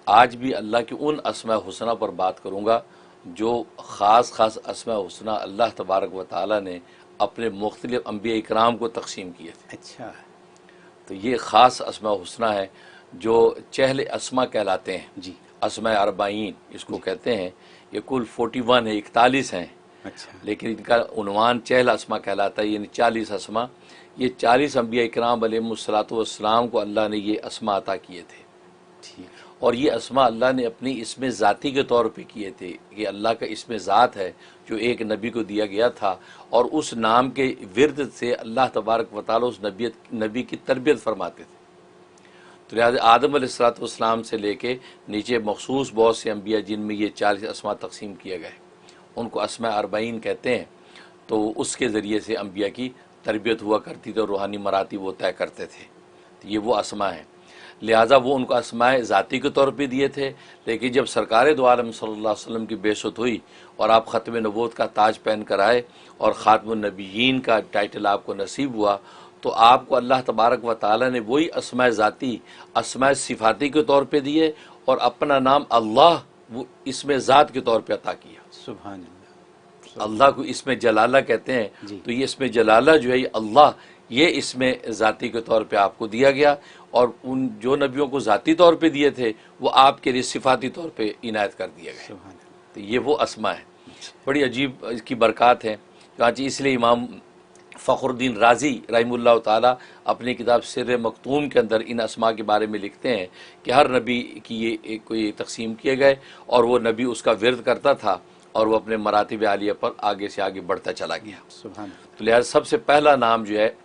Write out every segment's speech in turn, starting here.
आज भी अल्लाह की उन अस्माए हुस्ना पर बात करूँगा जो ख़ास अस्माए हुस्ना अल्लाह तबारक व तआला ने अपने मुख्तलिफ अंबिया इकराम को तकसीम किए थे। अच्छा, तो ये ख़ास अस्माए हुस्ना है जो चहल अस्मा कहलाते हैं। जी, अस्माए अरबाइन इसको कहते हैं। ये कुल 41 है, 41 हैं, अच्छा, लेकिन इनका उन्वान चहल अस्मा कहलाता है, यानी 40 अस्मा। ये 40 अंबिया इकराम अलैहिमुस्सलातु वस्सलाम को अल्लाह ने ये अस्मा अता किए थे। ठीक, और ये अस्मा अल्लाह ने अपनी इसमें ज़ाती के तौर पे किए थे कि अल्लाह का इसमें ज़ात है जो एक नबी को दिया गया था, और उस नाम के विरद से अल्लाह तबारक व तआला उस नबी की तरबियत फरमाते थे। तो लिहाजा आदम अलैहिस्सलाम से लेके नीचे मखसूस बहुत से अंबिया जिनमें ये 40 अस्मा तकसीम किए गए, उनको अस्मा अरबाइन कहते हैं। तो उसके ज़रिए से अंबिया की तरबियत हुआ करती थी और रूहानी मराती वो तय करते थे। तो ये वो अस्मा हैं। लिहाजा वो उनको अस्माए ज़ाती के तौर पे दिए थे। लेकिन जब सरकार दो आलम सल्लल्लाहु अलैहि वसल्लम की बेशत हुई और आप ख़त्म नबूवत का ताज पहन कर आए और ख़ातमुन नबिय्यीन का टाइटल आपको नसीब हुआ, तो आपको अल्लाह तबारक व तआला ने वही अस्माए ज़ाती, अस्माए सिफ़ाती के तौर पे दिए और अपना नाम अल्लाह वो इसमें ज़ात के तौर पे अता किया। सुभान अल्लाह को इसमें जलाला कहते जी। हैं। तो ये इसमें जलाला जो है ये अल्लाह, ये इसमें ज़ाती के तौर पे आपको दिया गया। और उन जो नबियों को ज़ाती तौर पे दिए थे वो आपके लिए सिफ़ाती तौर पे इनायत कर दिया गया। सुभान तो ये वो अस्मा है। बड़ी अजीब इसकी बरक़ात हैं। चुनांचे इसलिए इमाम फ़खरुद्दीन राज़ी रहिमहुल्लाह ताला अपनी किताब सिर्र मकतूम के अंदर इन अस्मा के बारे में लिखते हैं कि हर नबी की ये कोई तकसीम किए गए और वो नबी उसका विरद करता था और वो अपने मरातिब आलिया पर आगे से आगे बढ़ता चला गया। सुभान तो लिहाजा सबसे पहला नाम जो है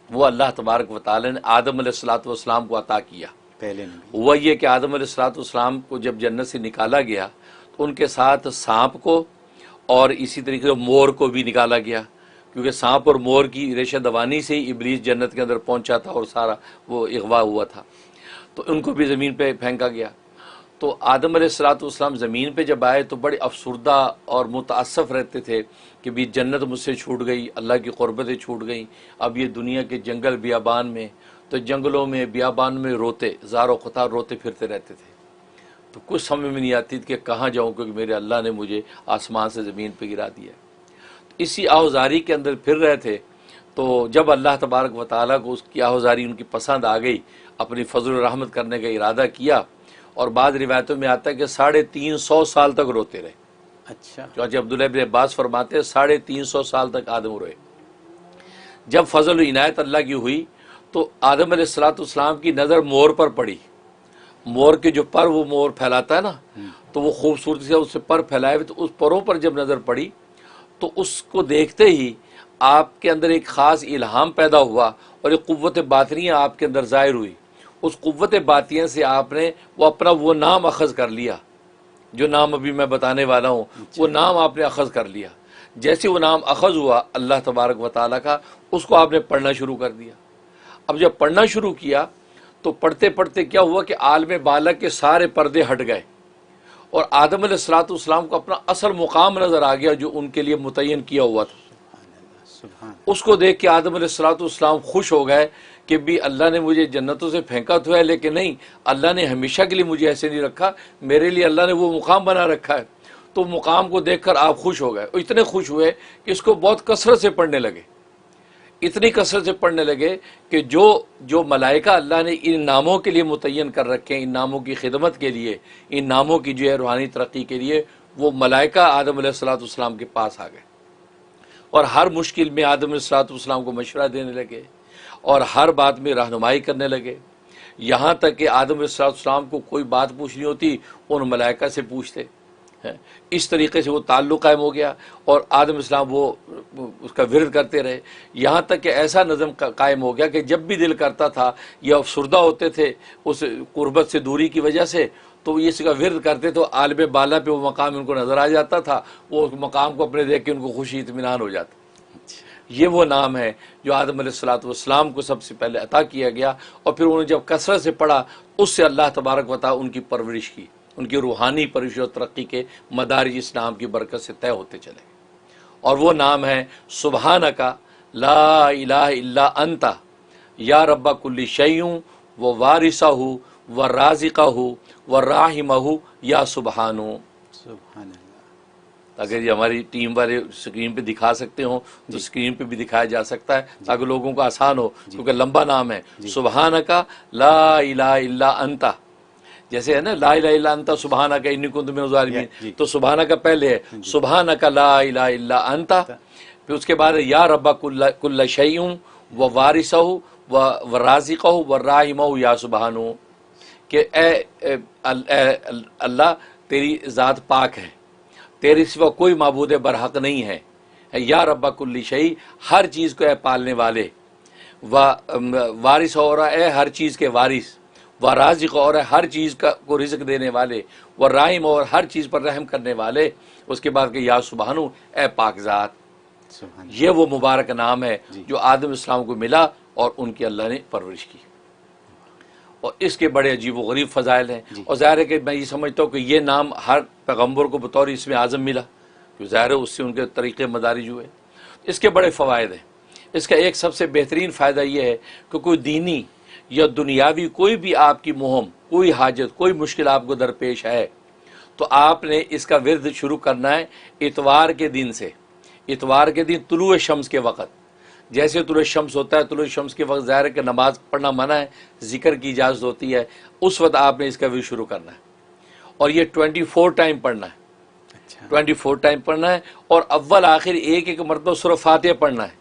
वो अल्लाह तबारक व तआला ने आदम अलैहिस्सलातु वस्सलाम को अता किया। पहले नबी, हुआ ये कि आदम अलैहिस्सलातु वस्सलाम को जब जन्नत से निकाला गया तो उनके साथ सांप को और इसी तरीके से मोर को भी निकाला गया, क्योंकि सांप और मोर की रेशा दवानी से ही इब्लीस जन्नत के अंदर पहुंचा था और सारा वो इग़वा हुआ था। तो उनको भी ज़मीन पे फेंका गया। तो आदम अलैहिस्सलाम ज़मीन पे जब आए तो बड़े अफसुर्दा और मुतअस्सफ़ रहते थे कि भी जन्नत मुझसे छूट गई, अल्लाह की क़ुरबतें छूट गई, अब ये दुनिया के जंगल बियाबान में, तो जंगलों में बियाबान में रोते ज़ारो ख़ुतार रोते फिरते रहते थे। तो कुछ समझ में नहीं आती थी कि कहाँ जाऊँ, क्योंकि मेरे अल्लाह ने मुझे आसमान से ज़मीन पर गिरा दिया। तो इसी आहुजारी के अंदर फिर रहे थे। तो जब अल्लाह तबारक व तआला को उसकी आहुजारी उनकी पसंद आ गई, अपनी फजल रहमत करने का इरादा किया, और बाद रिवायतों में आता है कि 350 साल तक रोते रहे। अच्छा, चौंचे अब्दुल्लाह इब्न अब्बास फरमाते हैं 350 साल तक आदम रोए। जब फजल इनायत अल्लाह की हुई तो आदम अलैहिस्सलाम की नज़र मोर पर पड़ी। मोर के जो पर वो मोर फैलाता है ना, तो वो खूबसूरती से उससे पर फैलाए हुए, तो उस परों पर जब नज़र पड़ी तो उसको देखते ही आपके अंदर एक ख़ास इल्हाम पैदा हुआ और एक क़ुव्वत बातिनिया आपके अंदर ज़ाहिर हुई। उस क़ुव्वत बातिनिया से आपने वो अपना वो नाम अख़ज़ कर लिया, जो नाम अभी मैं बताने वाला हूँ, वो नाम आपने अख़ज़ कर लिया। जैसे वो नाम अख़ज़ हुआ अल्लाह तबारक व तआला का, उसको आपने पढ़ना शुरू कर दिया। अब जब पढ़ना शुरू किया तो पढ़ते पढ़ते क्या हुआ कि आलम बालग के सारे पर्दे हट गए और आदम अलैहिस्सलाम को अपना असल मुकाम नज़र आ गया जो उनके लिए मुतय्यन किया हुआ था। सुभान, उसको देख के आदम अलैहिस्सलाम खुश हो गए कि भी अल्लाह ने मुझे जन्नतों से फेंका तो है, लेकिन नहीं, अल्लाह ने हमेशा के लिए मुझे ऐसे नहीं रखा, मेरे लिए अल्लाह ने वो मुकाम बना रखा है। तो मुकाम को देखकर आप खुश हो गए। इतने खुश हुए कि इसको बहुत कसरत से पढ़ने लगे, इतनी कसरत से पढ़ने लगे कि जो मलाइका अल्लाह ने इन नामों के लिए मुतय्यन कर रखे हैं, इन नामों की खिदमत के लिए, इन नामों की जो है रूहानी तरक्की के लिए, वो मलाइका आदम अलैहिस्सलाम के पास आ गए और हर मुश्किल में आदम अलैहिस्सलाम को मशवरा देने लगे और हर बात में रहनुमाई करने लगे। यहाँ तक कि आदम अलैहिस्सलाम को कोई बात पूछनी होती उन मलाइका से पूछते हैं। इस तरीके से वो ताल्लुक़ कायम हो गया और आदम अलैहिस्सलाम वो उसका विरद करते रहे। यहाँ तक कि ऐसा नज़म कायम हो गया कि जब भी दिल करता था ये अफसुर्दा होते थे उस कुर्बत से दूरी की वजह से, तो ये इसका विरद करते तो आलम बाला पे वो मकाम उनको नज़र आ जाता था, वो उस मकाम को अपने देख के उनको खुशी इत्मीनान हो जाता। ये वो नाम है जो आदम अलैहिस्सलाम को सबसे पहले अता किया गया और फिर उन्होंने जब कसरत से पढ़ा उससे अल्लाह तबारक व तआला उनकी परवरिश की, उनकी रूहानी परवरिश और तरक्की के मदारिज इस नाम की बरकत से तय होते चले गए। और वो नाम है सुबहानका ला इलाहा इल्ला अंता या रब्बा कुल्ली शैउन व वारिसहु व राज़िक़हु व राहिमहु या सुबहानो। सुभान अल्लाह। अगर ये हमारी टीम वाले स्क्रीन पे दिखा सकते हो तो स्क्रीन पे भी दिखाया जा सकता है ताकि लोगों को आसान हो, क्योंकि लंबा नाम है। सुबहानका ला इलाहा इल्ला अंता, जैसे है ना ला इलाहा इल्ला अंता सुबहानका इन्नी कुन्तु मिनज़ ज़ालिमीन, तो सुबहानका पहले है, सुबहानका ला इलाहा इल्ला अंता, फिर उसके बाद या रब्बा कुल्ल शैइन व वारिसहु व राज़िक़हु व राहिमहु या सुबहानु, कि अल्लाह तेरी ज़ात पाक है, तेरे सिवा कोई माबूद बरहक नहीं है। या रब्बा कुल्ली शई, हर चीज़ को है पालने वाले, व वारिस और है हर चीज़ के वारिस, व राज़िक़ और है हर चीज़ का को रिज़्क़ देने वाले, व राहिम और हर चीज़ पर रहम करने वाले। उसके बाद के या सुबहानु, ए पाकज़ात। ये वो मुबारक नाम है जो आदम इस्लाम को मिला और उनकी अल्लाह ने परवरिश की, और इसके बड़े अजीब व गरीब फ़ज़ाइल हैं। और ज़ाहिर है कि मैं ये समझता हूँ कि ये नाम हर पैगम्बर को बतौर इसमें आज़म मिला, जो ज़ाहिर है उससे उनके तरीक़े मदारिज हुए। इसके बड़े फ़वाइद हैं। इसका एक सबसे बेहतरीन फ़ायदा ये है कि कोई दीनी या दुनियावी कोई भी आपकी मुहिम, कोई हाजत, कोई मुश्किल आपको दरपेश है, तो आपने इसका विर्द शुरू करना है इतवार के दिन से। इतवार के दिन तुलुए शम्स के वक़्त, जैसे तुलुए शम्स होता है, तुलुए शम्स के वक्त ज़ाहिर है कि नमाज पढ़ना मना है, जिक्र की इजाज़त होती है, उस वक्त आपने इसका विर्द शुरू करना है। और ये 24 टाइम पढ़ना है। 24 टाइम पढ़ना है, और अव्वल आखिर एक एक मरतबा सूरह फातिहा पढ़ना है।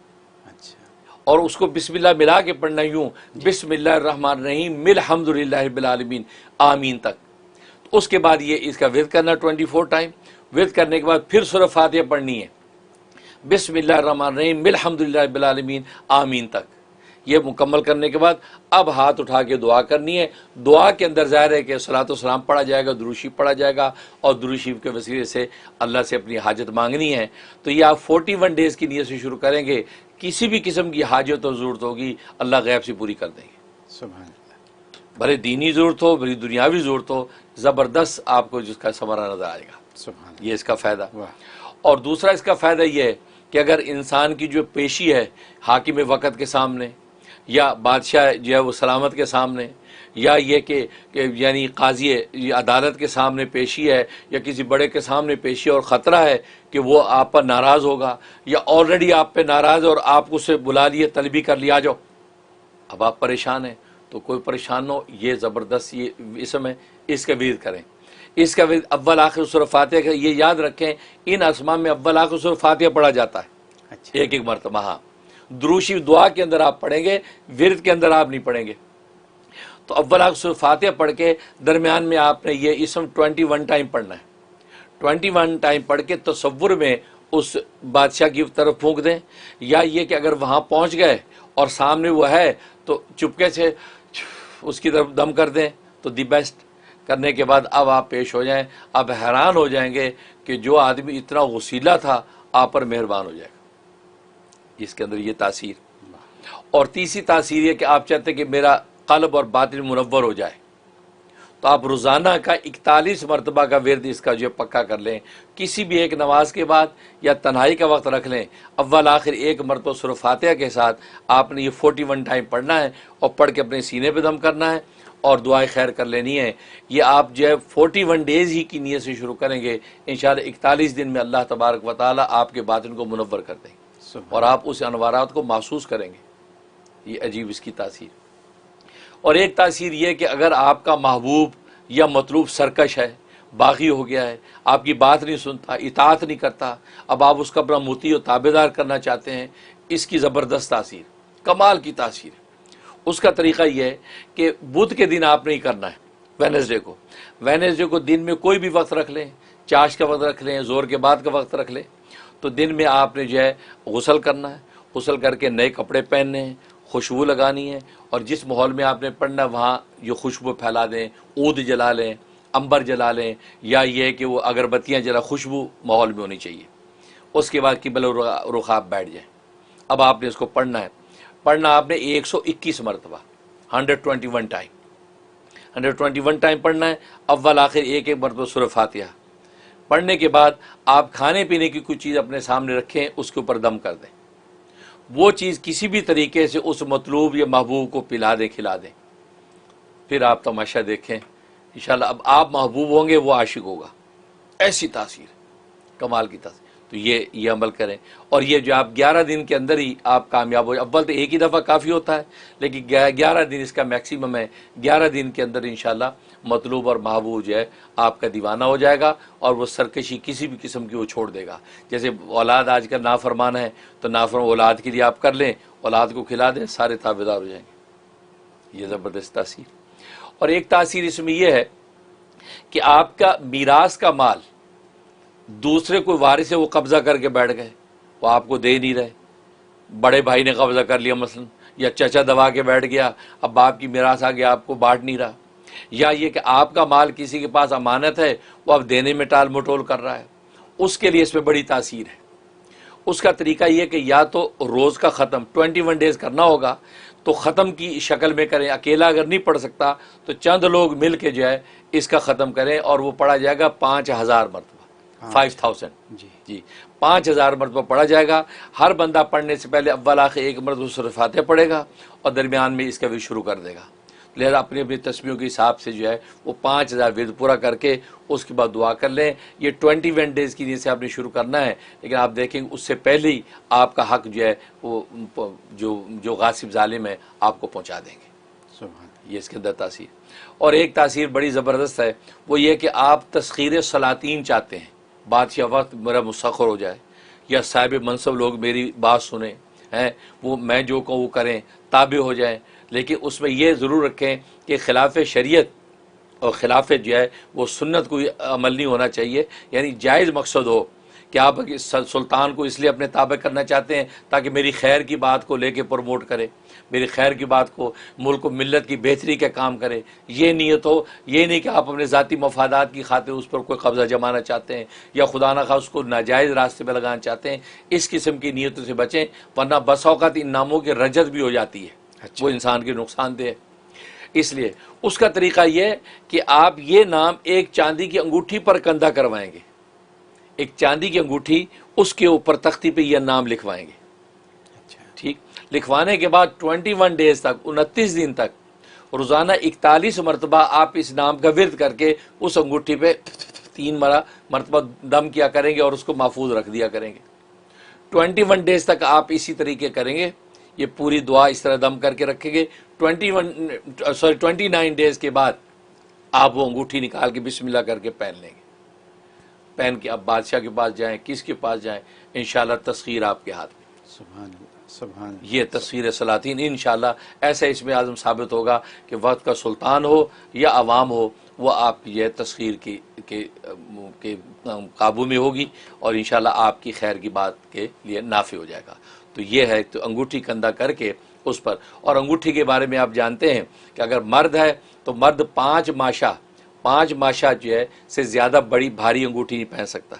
और उसको बिस्मिल्लाह मिला के पढ़ना, यूँ बिस्मिल्लाहिर्रहमानिर्रहीम मिल हम्दुलिल्लाहि रब्बिल आलमीन आमीन तक। तो उसके बाद ये इसका विर्द करना 24 टाइम। विर्द करने के बाद फिर सूरह फातिहा पढ़नी है, बिस्मिल्लाहिर्रहमानिर्रहीम मिल हम्दुलिल्लाहि रब्बिल आलमीन आमीन तक। ये मुकम्मल करने के बाद अब हाथ उठा के दुआ करनी है। दुआ के अंदर ज़ाहिर है कि सलातो सलाम पढ़ा जाएगा, दुरूद शरीफ पढ़ा जाएगा, और दुरूद शरीफ के वसीले से अल्लाह से अपनी हाजत मांगनी है। तो ये आप 41 डेज़ की नीयत से शुरू करेंगे, किसी भी किस्म की हाजत और ज़रूरत होगी अल्लाह गैब से पूरी कर देंगे। सुभान अल्लाह। भले दीनी ज़रूरत हो, भले दुनियावी ज़रूरत हो, ज़बरदस्त आपको जिसका समारा नज़र आएगा। सुभान ये इसका फ़ायदा। वाह। और दूसरा इसका फ़ायदा ये है कि अगर इंसान की जो पेशी है हाकिम वक़्त के सामने, या बादशाह जो है वो सलामत के सामने, या ये कि यानी काजी अदालत के सामने पेशी है, या किसी बड़े के सामने पेशी और ख़तरा है कि वो आप पर नाराज़ होगा, या ऑलरेडी आप पे नाराज़ और आप उसे बुला लिए, तलबी कर लिया, आ जाओ, अब आप परेशान हैं, तो कोई परेशान हो, ये ज़बरदस्त ये इसमें इसका विर्द करें। इसका विर्द अव्वल आखिर सूरह फातिहा का, ये याद रखें इन असमा में अव्वल आखिर सूरह फातिहा पढ़ा जाता है। अच्छा। एक एक मरतबा। हाँ, दुरूद शरीफ दुआ के अंदर आप पढ़ेंगे, विर्द के अंदर आप नहीं पढ़ेंगे। तो अव्वल आखिर सूरह फातिहा पढ़ के दरमियान में आपने ये इसम 21 टाइम पढ़ना है। 21 टाइम पढ़ के तसव्वुर में उस बादशाह की तरफ फूंक दें, या ये कि अगर वहाँ पहुँच गए और सामने वो है तो चुपके से उसकी तरफ दम कर दें, तो दी बेस्ट। करने के बाद अब आप पेश हो जाएं, अब हैरान हो जाएंगे कि जो आदमी इतना वसीला था आप पर मेहरबान हो जाएगा। इसके अंदर ये तासीर। और तीसरी तासीर ये कि आप चाहते हैं कि मेरा क़ल्ब और बातिन मुनव्वर हो जाए, तो आप रोज़ाना का 41 मरतबा का विर्द इसका जो पक्का कर लें। किसी भी एक नमाज के बाद या तन्हाई का वक्त रख लें, अव्वल आखिर एक मरतबा सूरह फातिहा के साथ आपने ये 41 टाइम पढ़ना है, और पढ़ के अपने सीने पे दम करना है और दुआएं खैर कर लेनी है। ये आप जो है 41 डेज़ ही की नीयत से शुरू करेंगे, इंशाअल्लाह 41 दिन में अल्लाह तबारक व तआला आपके बातिन को मुनव्वर कर देंगे और आप उस अनवारात को महसूस करेंगे। ये अजीब इसकी तासीर। और एक तासीर ये कि अगर आपका महबूब या मतलूब सरकश है, बागी हो गया है, आपकी बात नहीं सुनता, इताअत नहीं करता, अब आप उसका अपना मुती और ताबेदार करना चाहते हैं, इसकी ज़बरदस्त तासीर, कमाल की तासीर। उसका तरीक़ा ये है कि बुध के दिन आप नहीं करना है, वेनसडे को दिन में कोई भी वक्त रख लें, चाश का वक्त रख लें, ज़ोर के बाद का वक्त रख लें, तो दिन में आपने जो है गुस्ल करना है। गुस्ल करके नए कपड़े पहनने हैं, खुशबू लगानी है, और जिस माहौल में आपने पढ़ना वहाँ जो खुशबू फैला दें, ऊद जला लें, अंबर जला लें, या ये कि वो अगरबत्तियाँ जला, खुशबू माहौल में होनी चाहिए। उसके बाद किबल रुख आप बैठ जाएँ। अब आपने इसको पढ़ना है। पढ़ना आपने 121 मरतबा, 121 टाइम, 121 टाइम पढ़ना है। अव्वल आखिर एक एक मरतबा सूरह फातिहा पढ़ने के बाद आप खाने पीने की कुछ चीज़ अपने सामने रखें, उसके ऊपर दम कर दें। वो चीज़ किसी भी तरीके से उस मतलूब या महबूब को पिला दें, खिला दें। फिर आप तमाशा देखें इंशाल्लाह। अब आप महबूब होंगे, वो आशिक होगा। ऐसी तासीर, कमाल की तासीर। तो ये अमल करें। और ये जो आप 11 दिन के अंदर ही आप कामयाब हो, अव्वल तो एक ही दफ़ा काफ़ी होता है, लेकिन 11 दिन इसका मैक्सिमम है। 11 दिन के अंदर इंशाल्लाह मतलूब और महबूब जो है आपका दीवाना हो जाएगा, और वो सरकशी किसी भी किस्म की वो छोड़ देगा। जैसे औलाद आजकल नाफरमान है, तो नाफरमान औलाद के लिए आप कर लें, औलाद को खिला दें, सारे ताबेदार हो जाएंगे। ये ज़बरदस्त तासीर। और एक तासीर इसमें यह है कि आपका मीरास का माल दूसरे कोई वारिस है, वो कब्जा करके बैठ गए, वो आपको दे नहीं रहे। बड़े भाई ने कब्जा कर लिया मसलन, या चचा दबा के बैठ गया, अब बाप की मीरास आ गया, आपको बांट नहीं रहा। या ये कि आपका माल किसी के पास अमानत है, वो अब देने में टाल मटोल कर रहा है, उसके लिए इसमें बड़ी तासीर है। उसका तरीका ये कि या तो रोज़ का ख़त्म 21 डेज़ करना होगा, तो ख़त्म की शक्ल में करें। अकेला अगर नहीं पढ़ सकता तो चंद लोग मिल के जो है इसका ख़त्म करें, और वो पढ़ा जाएगा 5000 मरतबा, 5000 जी 5000 मरतबा पढ़ा जाएगा। हर बंदा पढ़ने से पहले अव्वल आखिर एक मरतबा सूरह फातिहा पढ़ेगा, और दरमियान में इसका भी शुरू कर देगा। लिहाजा अपनी अपनी तस्बीहों के हिसाब से जो है वो 5000 विर्द पूरा करके उसके बाद दुआ कर लें। ये 21 डेज़ की नीयत से आपने शुरू करना है, लेकिन आप देखेंगे उससे पहले ही आपका हक जो है वो जो गासिब जालिम है आपको पहुँचा देंगे। ये इसके अंदर तासीर। और एक तासीर बड़ी ज़बरदस्त है, वो ये कि आप तस्खीर सलातीन चाहते हैं, बादशाह वक्त मेरा मुस्तखर हो जाए, या साहिब मनसब लोग मेरी बात सुने हैं, वो मैं जो कहूँ वो करें, ताबे हो जाएं। लेकिन उसमें ये ज़रूर रखें कि खिलाफ शरीयत और खिलाफ जो है वो सुन्नत कोई अमल नहीं होना चाहिए। यानी जायज़ मकसद हो कि आप सुल्तान को इसलिए अपने ताबे करना चाहते हैं ताकि मेरी खैर की बात को लेके प्रमोट करे, मेरी खैर की बात को, मुल्क को मिल्लत की बेहतरी का काम करे। ये नीयत हो, ये नहीं कि आप अपने ज़ाती मफादात की खातिर उस पर कोई कब्ज़ा जमाना चाहते हैं, या खुदा न खास उसको नाजायज़ रास्ते पर लगाना चाहते हैं। इस किस्म की नीयतों से बचें, वरना बस औक़ात इन नामों की रजत भी हो जाती है। अच्छा। वो इंसान के नुकसानदेह है। इसलिए उसका तरीका यह है कि आप ये नाम एक चांदी की अंगूठी पर कंधा करवाएंगे, एक चांदी की अंगूठी, उसके ऊपर तख्ती पे यह नाम लिखवाएंगे। अच्छा। ठीक, लिखवाने के बाद 21 डेज़ तक, 29 दिन तक रोज़ाना 41 मरतबा आप इस नाम का विर्द करके उस अंगूठी पे 3 मरतबा दम किया करेंगे और उसको महफूज रख दिया करेंगे। 21 डेज़ तक आप इसी तरीके करेंगे, ये पूरी दुआ इस तरह दम करके रखेंगे। 29 डेज़ के बाद आप वो अंगूठी निकाल के बिस्मिल्लाह करके पहन लेंगे। पहन के अब बादशाह के पास जाएं, किसके पास जाएं, इंशाल्लाह तस्खीर आपके हाथ में। सुभान अल्लाह। ये तस्खीर सलातीन इंशाल्लाह ऐसा इसमें आज़म साबित होगा कि वक्त का सुल्तान हो या अवाम हो, वो आप ये तस्खीर के काबू में होगी, और इंशाल्लाह आपकी खैर की बात के लिए नाफे हो जाएगा। तो ये है, तो अंगूठी कंधा करके उस पर। और अंगूठी के बारे में आप जानते हैं कि अगर मर्द है तो मर्द 5 माशा जो है से ज़्यादा बड़ी भारी अंगूठी नहीं पहन सकता।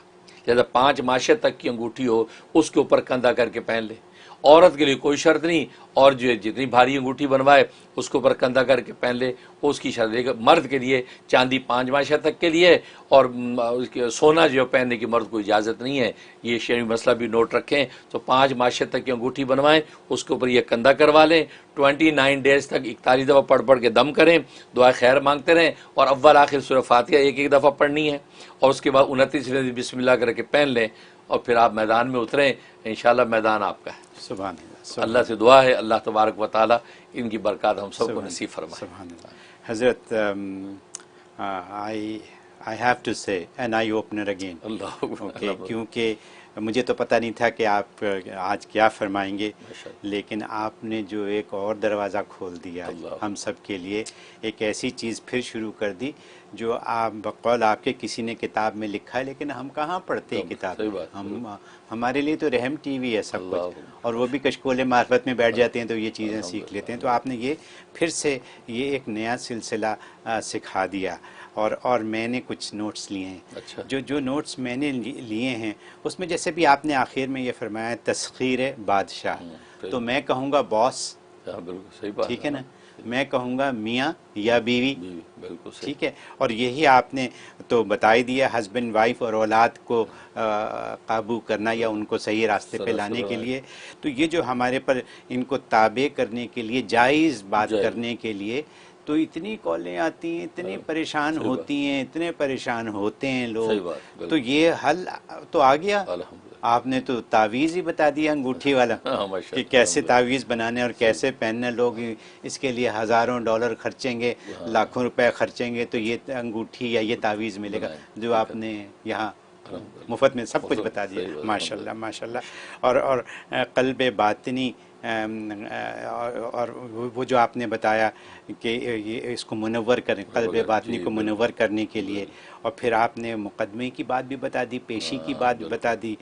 ज़्यादा 5 माशे तक की अंगूठी हो, उसके ऊपर कंधा करके पहन ले। औरत के लिए कोई शर्त नहीं, और जो जितनी भारी अंगूठी बनवाए उसके ऊपर कंधा करके पहन ले, उसकी शर्त। लेकिन मर्द के लिए चांदी 5 माशा तक के लिए, और सोना जो पहनने की मर्द को इजाज़त नहीं है। ये शरई मसला भी नोट रखें। तो 5 माशे तक की अंगूठी बनवाएं, उसके ऊपर यह कंधा करवा लें। 29 डेज़ तक 41 दफ़ा पढ़ के दम करें, दुआ खैर मांगते रहें, और अव्वल आखिर सूरह फातिहा एक दफ़ा पढ़नी है, और उसके बाद 29वें दिन बिस्मिल्लाह करके पहन लें, और फिर आप मैदान में उतरें। इंशाल्लाह मैदान आपका है। सुभान अल्लाह। अल्लाह से दुआ है अल्लाह तबारक व तआला इनकी बरकत हम सबको नसीब फरमाए। सुभान अल्लाह। हज़रत I have to say an eye opener again, okay, क्योंकि मुझे तो पता नहीं था कि आप आज क्या फरमाएंगे, लेकिन आपने जो एक और दरवाज़ा खोल दिया हम सब के लिए, एक ऐसी चीज़ फिर शुरू कर दी जो आप बकौल आपके किसी ने किताब में लिखा है, लेकिन हम कहाँ पढ़ते हैं किताब। हम हमारे लिए तो रहम टीवी है सब कुछ, और वो भी कशकोल मार्फत में बैठ जाते हैं तो ये चीज़ें सीख लेते हैं। तो आपने ये फिर से ये एक नया सिलसिला सिखा दिया, और मैंने कुछ नोट्स लिए हैं। अच्छा। जो नोट्स मैंने लिए हैं उसमें जैसे भी आपने आखिर में ये फरमाया तस्खीर बादशाह, तो मैं कहूँगा बॉस, सही बात, ठीक है ना, मैं कहूँगा मियाँ या बीवी, बिल्कुल ठीक है। और यही आपने तो बता ही दिया, हस्बैंड वाइफ और औलाद को काबू करना या उनको सही रास्ते पे लाने के लिए। तो ये जो हमारे पर इनको ताबे करने के लिए, जायज़ बात करने के लिए, तो इतनी कॉलें आती हैं, इतने परेशान होती हैं, इतने परेशान होते हैं सही लोग। बात, तो ये हल तो आ गया, अल्हम्दुलिल्लाह। आपने तो तावीज़ ही बता दिया अंगूठी वाला हाँ, कि माशाअल्लाह, कैसे तावीज़ बनाने और कैसे पहनने। लोग इसके लिए हज़ारों डॉलर खर्चेंगे, लाखों रुपए खर्चेंगे तो ये अंगूठी या ये तावीज़ मिलेगा, बनाए, जो आपने यहाँ मुफ्त में सब कुछ बता सही दिया। बात, माशाल्लाह माशाल्लाह। और क़ल्ब बातिनी और वो जो आपने बताया कि ये इसको मुनव्वर करें, क़ल्ब बातिनी को मुनव्वर करने के लिए, और फिर आपने मुक़दमे की बात भी बता दी, पेशी की बात भी बता दी।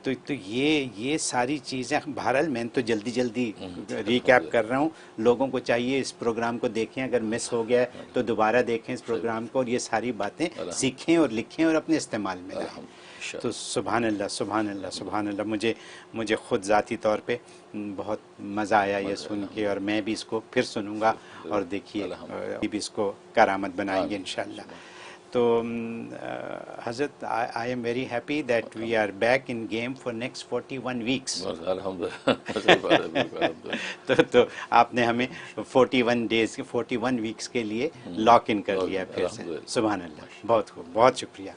तो ये सारी चीज़ें, बहरहाल मैं तो जल्दी जल्दी रिकैप कर रहा हूँ। लोगों को चाहिए इस प्रोग्राम को देखें, अगर मिस हो गया है तो दोबारा देखें इस प्रोग्राम को, और ये सारी बातें सीखें और लिखें और अपने इस्तेमाल में लाएं। तो सुभान अल्लाह सुभान अल्लाह सुभान अल्लाह। मुझे ख़ुद ज़ाती तौर पे बहुत मज़ा आया ये सुन के, और मैं भी इसको फिर सुनूंगा, और देखिए भी इसको करामत बनाएंगे इंशाअल्लाह। तो हज़रत, I am very happy that we are back in game for next 41 weeks. तो आपने हमें 41 डेज़ 41 वीक्स के लिए लॉक इन कर लिया फिर से। सुभान अल्लाह, बहुत खूब, बहुत शुक्रिया।